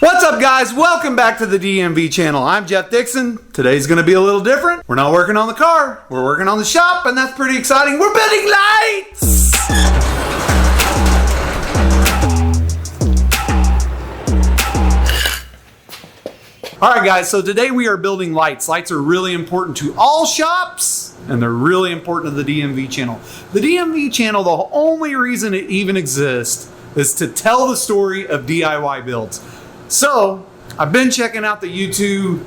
What's up, guys? Welcome back to the DMV channel. I'm Jeff Dixon. Today's gonna be a little different. We're not working on the car, we're working on the shop, and that's pretty exciting. We're building lights! All right, guys, so today we are building lights. Lights are really important to all shops, and they're really important to the DMV channel. The DMV channel, the only reason it even exists is to tell the story of DIY builds. So, I've been checking out the YouTube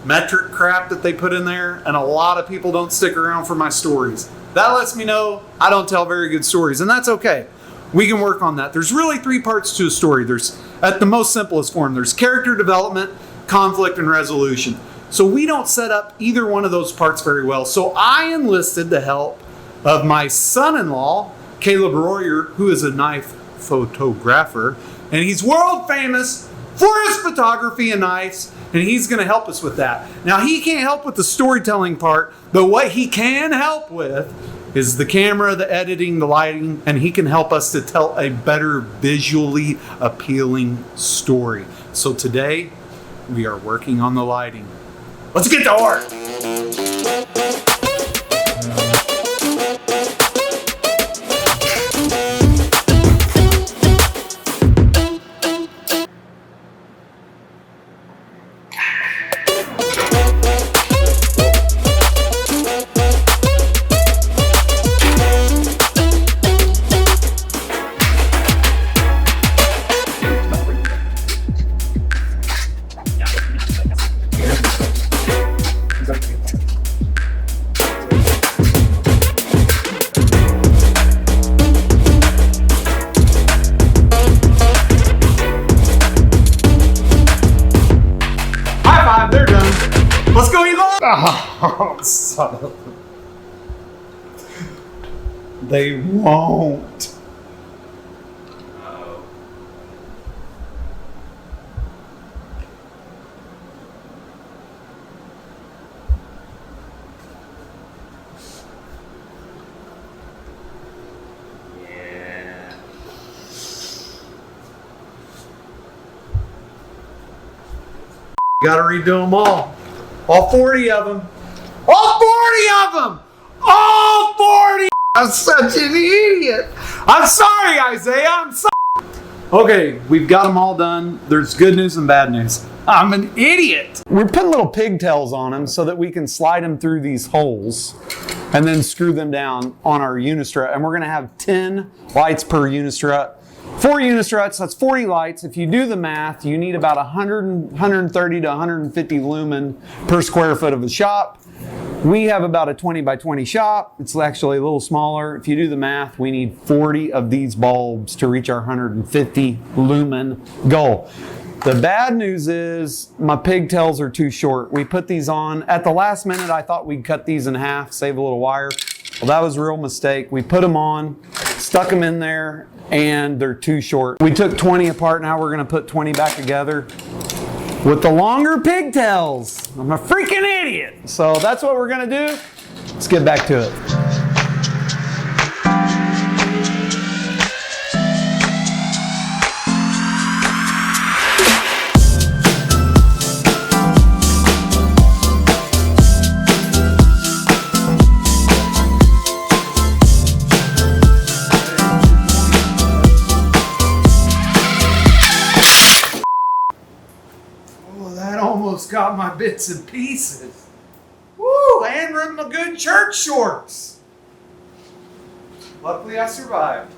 metric crap that they put in there, and a lot of people don't stick around for my stories. That lets me know I don't tell very good stories, and that's okay. We can work on that. There's really three parts to a story. There's, at the most simplest form, there's character development, conflict, and resolution. So we don't set up either one of those parts very well. So I enlisted the help of my son-in-law, Caleb Royer, who is a knife photographer, and he's world famous for his photography and knives, and he's going to help us with that. Now, he can't help with the storytelling part, but what he can help with is the camera, the editing, the lighting, and he can help us to tell a better visually appealing story. So today, we are working on the lighting. Let's get to work! They're done. Let's go eat lunch. Oh, son of a... They won't. Yeah. Gotta redo them all. All 40 of them. All 40 of them! All 40! I'm such an idiot. I'm sorry, Isaiah. I'm sorry. Okay, we've got them all done. There's good news and bad news. I'm an idiot. We're putting little pigtails on them so that we can slide them through these holes and then screw them down on our unistrut. And we're gonna have 10 lights per unistrut. 4 unistruts, that's 40 lights. If you do the math, you need about 130 to 150 lumen per square foot of a shop. We have about a 20 by 20 shop. It's actually a little smaller. If you do the math, we need 40 of these bulbs to reach our 150 lumen goal. The bad news is my pigtails are too short. We put these on. At the last minute, I thought we'd cut these in half, save a little wire. Well, that was a real mistake. We put them on, stuck them in there, and they're too short. We took 20 apart. Now we're gonna put 20 back together with the longer pigtails. I'm a freaking idiot. So that's what we're gonna do. Let's get back to it. Almost got my bits and pieces. Woo! And we're in my good church shorts. Luckily, I survived.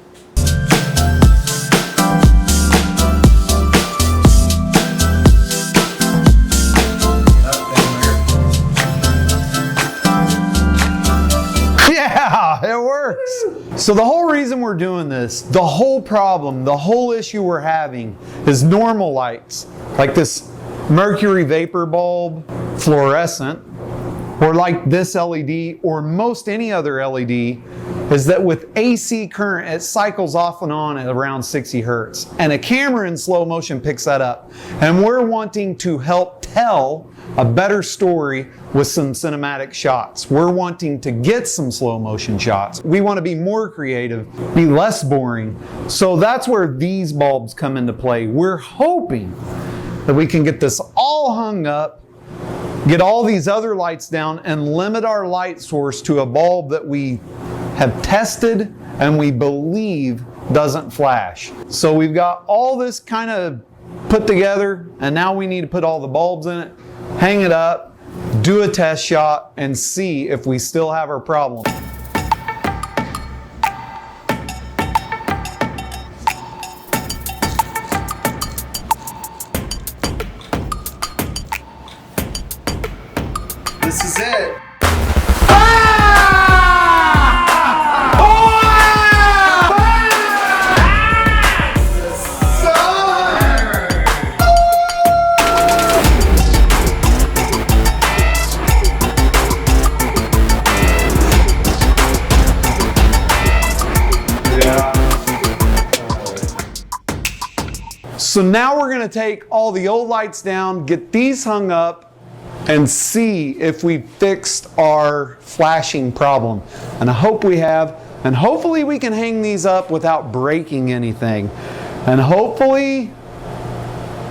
Yeah, it works. So the whole reason we're doing this, the whole problem, the whole issue we're having is normal lights, like this mercury vapor bulb, fluorescent, or like this LED, or most any other LED, is that with AC current, it cycles off and on at around 60 hertz. And a camera in slow motion picks that up. And we're wanting to help tell a better story with some cinematic shots. We're wanting to get some slow motion shots. We want to be more creative, be less boring. So that's where these bulbs come into play. We're hoping that we can get this all hung up, get all these other lights down, and limit our light source to a bulb that we have tested and we believe doesn't flash. So we've got all this kind of put together, and now we need to put all the bulbs in it, hang it up, do a test shot, and see if we still have our problem. This is it. So now we're going to take all the old lights down, get these hung up, and see if we fixed our flashing problem. And I hope we have. And hopefully we can hang these up without breaking anything. And hopefully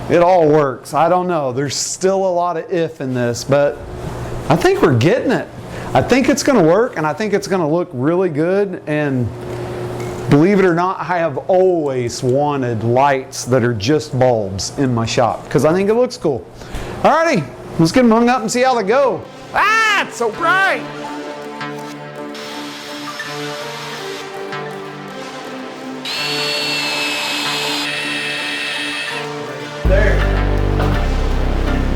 it all works. I don't know. There's still a lot of if in this, but I think we're getting it. I think it's going to work, and I think it's going to look really good. And believe it or not, I have always wanted lights that are just bulbs in my shop because I think it looks cool. Alrighty, let's get them hung up and see how they go. Ah, it's so bright! There.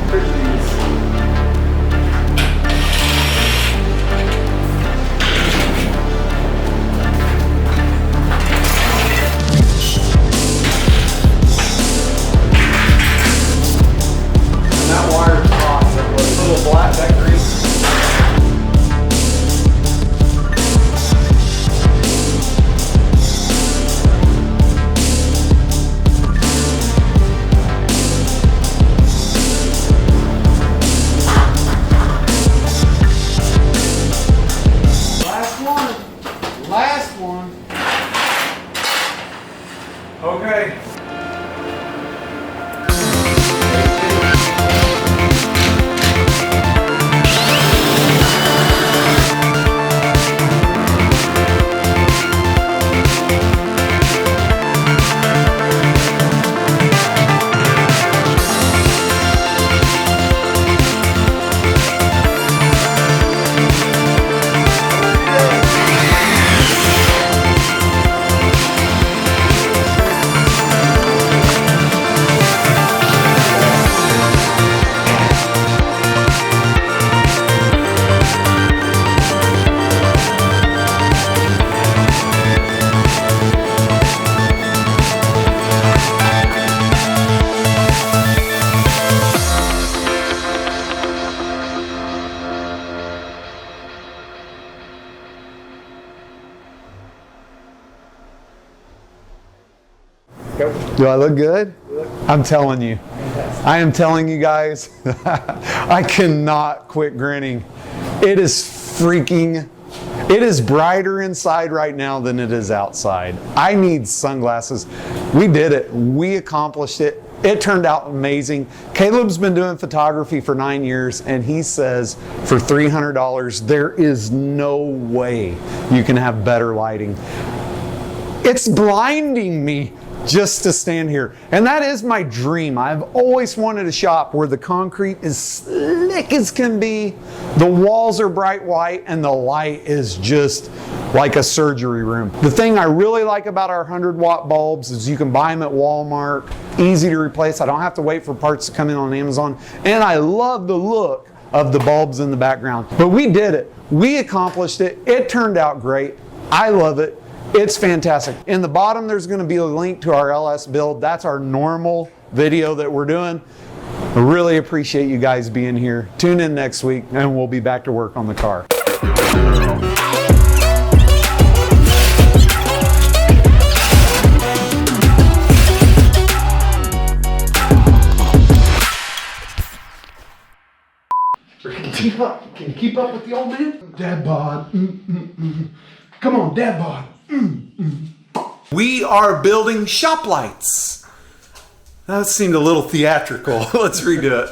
There's these. Black, that green. Last one. Okay. Do I look good? I'm telling you. I am telling you guys, I cannot quit grinning. It is brighter inside right now than it is outside. I need sunglasses. We did it. We accomplished it. It turned out amazing. Caleb's been doing photography for 9 years, and he says for $300, there is no way you can have better lighting. It's blinding me just to stand here. And that is my dream. I've always wanted a shop where the concrete is slick as can be, the walls are bright white, and the light is just like a surgery room. The thing I really like about our 100-watt bulbs is you can buy them at Walmart, easy to replace. I don't have to wait for parts to come in on Amazon. And I love the look of the bulbs in the background. But we did it. We accomplished it. It turned out great. I love it. It's fantastic. In the bottom, there's going to be a link to our LS build. That's our normal video that we're doing. I really appreciate you guys being here. Tune in next week, and we'll be back to work on the car. Can you keep up with the old man? Dad bod. Come on, dad bod. We are building shop lights. That seemed a little theatrical. Let's redo it.